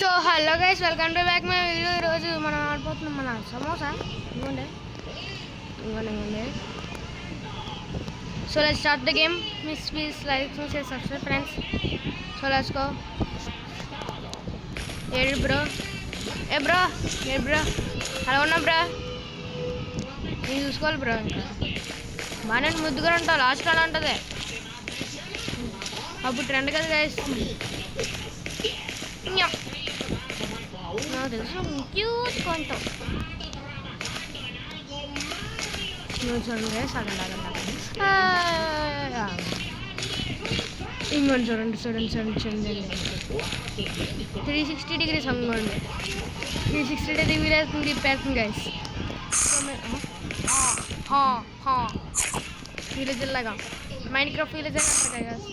So hello guys, welcome to back my video. ఈరోజు మనం ఆడిపోతున్నాం మన సమోసా. ఇవ్వండి. So let's start the game. Please like share subscribe friends. So let's go. ఏడు bro, bro అలా ఉన్నా bro. నేను చూసుకోవాలి బ్రో. ఇంకా బాగానే ముద్దుగా ఉంటావు. లాస్ట్ అలా ఉంటుంది అప్పుడు ట్రెండ్ కదా గైస్. నాకు తెలుసు క్యూట్ కొంటాం. చూడండి గైస్, అగండి ఇంకొని చూడండి 360 degrees అంగోండి. 360 degrees తిప్పేస్తుంది గైస్. విలేజ్ లాగా మైండ్ క్రాఫ్ట్ విలేజ్ అంటారు గైస్.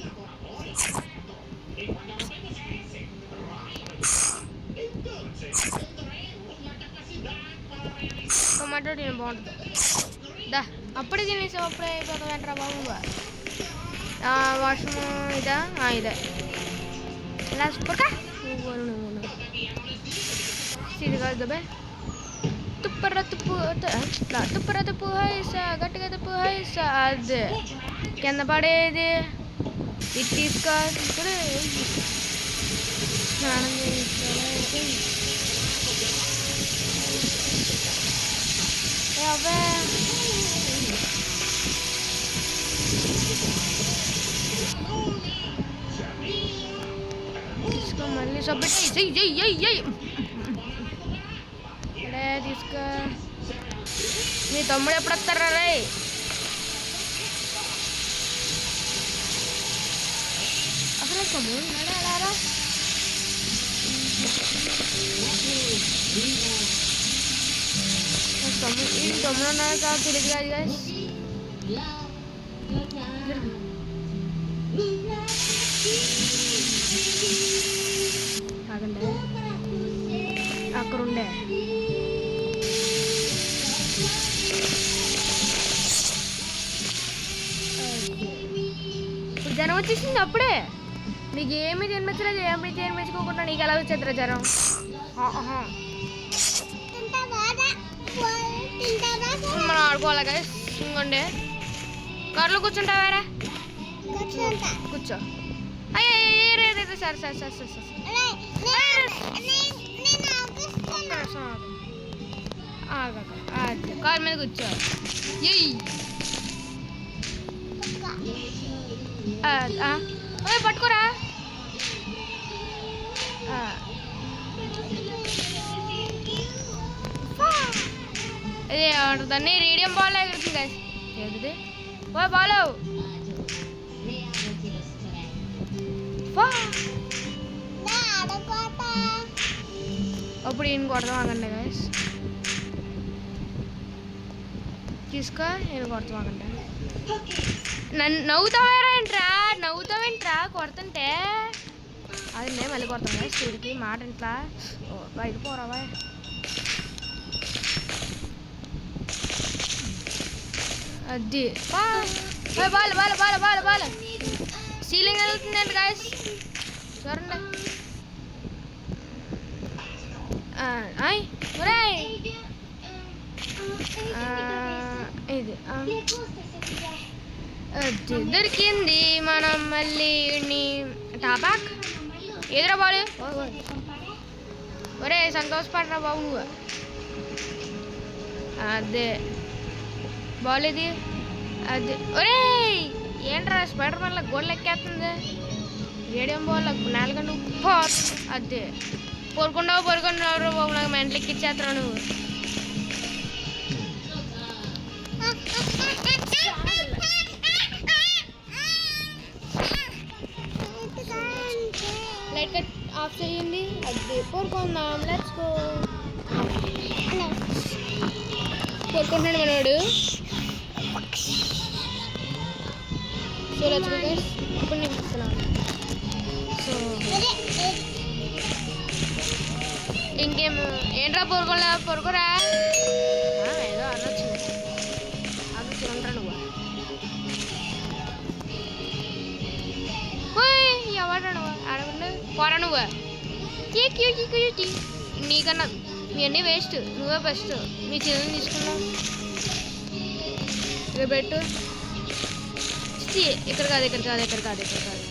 టొమాటో తిన బాగుంటుంది. దా అప్పుడే తినేసావు, అప్పుడే అయిపోతావు ఏంట్రా బాబు. వాష్రూమ్ ఇదా? ఇదే లాస్ట్ పక్క ఇది కాదు దబ్బే. తుప్పర తుప్పు హైసా, గట్టిగా తుప్పు హైసా. అదే కింద పడేది ఇది తీసుకో. స్నానం చేయించాలి అవే. తీసుకో మళ్ళీ సబ్బెట్టి అడే తీసుకో. మీ తమ్ముడు ఎప్పుడు వస్తారా రే? అసలు తమ్ముడు అలారా తమ్ముడు ఉన్నారు కాదు, తెలియదు కాదు గైస్. ఆగండి, అక్కడ ఉండే ఇప్పుడు జ్వరం వచ్చేసింది. అప్పుడే నీకు ఏమి జన్మించలేదు, ఏమి జన్మించుకోకుండా నీకు ఎలా వచ్చేద్దరా జ్వరం? మనం ఆడుకోవాలి గైస్. ఇంకోండి కార్లో కూర్చుంటావారా? కూర్చో. అయ్యే సరే కార్ మీద కూర్చో. పట్టుకోరా. అదే దాన్ని రేడియం బాల్ ఎగురుతుంది గైస్. ఏది ఓ బాలు అప్పుడు ఈయన కొడదాం. ఆగండి గైస్, తీసుకో. నేను కొడతాం. ఆగండి. నవ్వుతావేంట్రా కొడుతుంటే? అది మేము మళ్ళీ కొడతాం గైస్. వీడికి మాట ఇంట్లా బయట పోరావా. అది బాల్ సీలింగ్ వెళ్తుందండి గాయస్. చూడండి. ఇది అది దొరికింది. మనం మళ్ళీ టాబాక్ ఎదురా బాలు. ఒరే సంతోషపడరా బాబు నువ్వు. అదే బాల్ ఇది. అది ఒరే ఏంట్రా స్పైడర్ మ్యాన్ల గోళ్ళు ఎక్కేస్తుంది. రేడియం బాల్ నాలుగు నువ్వు. అదే పొరుకున్నావు బాబు. నాకు మెంటలు ఎక్కిచ్చేస్తావు నువ్వు. లైట్ కట్ ఆఫ్ చేయండి. అదే పొరుకుందాం. Let's go. పొరుకుంటున్నాడు మనవాడు. So let's go guys. ఇప్పుడు నేను ఇస్తున్నాను. సో ఇంకేం ఏంట్రా పొరుకోరా. ఏదో అనొచ్చు ఉండరా నువ్వు. ఎవరా నువ్వు? అడగండి పోరా నువ్వు. నీకన్నా మీ అన్నీ వేస్ట్, నువ్వే బెస్ట్. మీ చెల్లిని తీసుకున్నావు, ఇక్కడ పెట్టు. ఇక్కడ కాదు ఇక్కడ కాదు ఇక్కడ కాదు ఇక్కడ కాదు.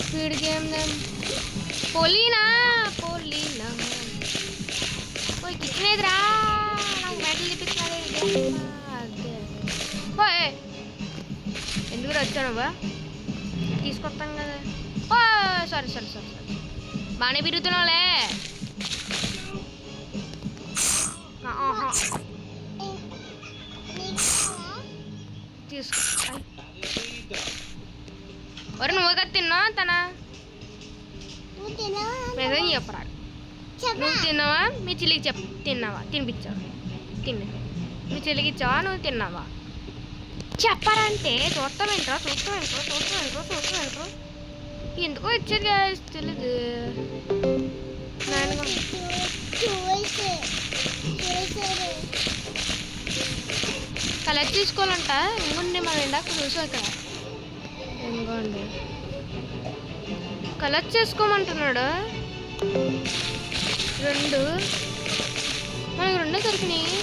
స్పీడ్ గేమ్ పోలీనా పోలీనా పోయి కిచ్చినేదిరా, నాకు మెడల్ తిప్పించినది. అదే పోయే ఎందుకు వచ్చానువా, తీసుకొస్తాం కదా. ఓ సారీ సారీ సారీ సారీ, బాగానే పెరుగుతున్నావులే. తీసుకో. ఒరే నువ్వు కదా తిన్నావా తన మెసేజ్ చెప్పరా. నువ్వు తిన్నావా, మీ చెల్లికి తిన్నావా, తినిపించావా, తిన్నా మీ చెల్లికి ఇచ్చావా, నువ్వు తిన్నావా చెప్పారంటే చూస్తామేంట్రా చూస్తామేంట్రో చూస్తామేంట్రో చూస్తామేంట్రో. ఎందుకో ఇచ్చేది తెలీదు. కలర్ తీసుకోవాలంట. ఇంకోండి మనం ఇందాక చూసాం ఇక్కడ. ఇంకోండి కలర్ చేసుకోమంటున్నాడు. 2 మనకి 2 దొరికినాయి.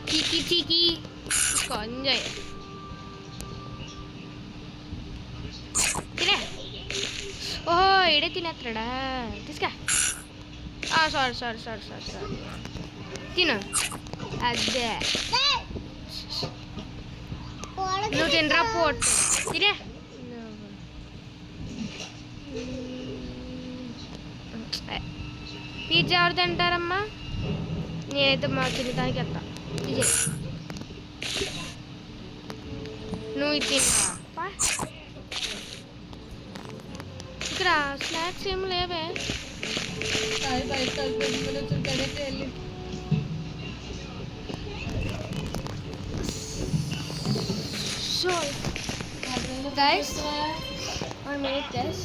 చీకి చీకి ఎంజాయ్ తినే. ఓహో ఇడే తినేస్తాడా, తీసుకా. Sorry sorry sorry sorry sorry, తిను. అదే నువ్వు తినరా పోట్ తినే. పిజ్జా ఎవరు తింటారమ్మా, నేనైతే మా తినడానికి వెళ్తా. నువ్వు ఇది తిన్నా. ఇక్కడ స్నాక్స్ ఏమి లేవే. So guys, 1 minute guys.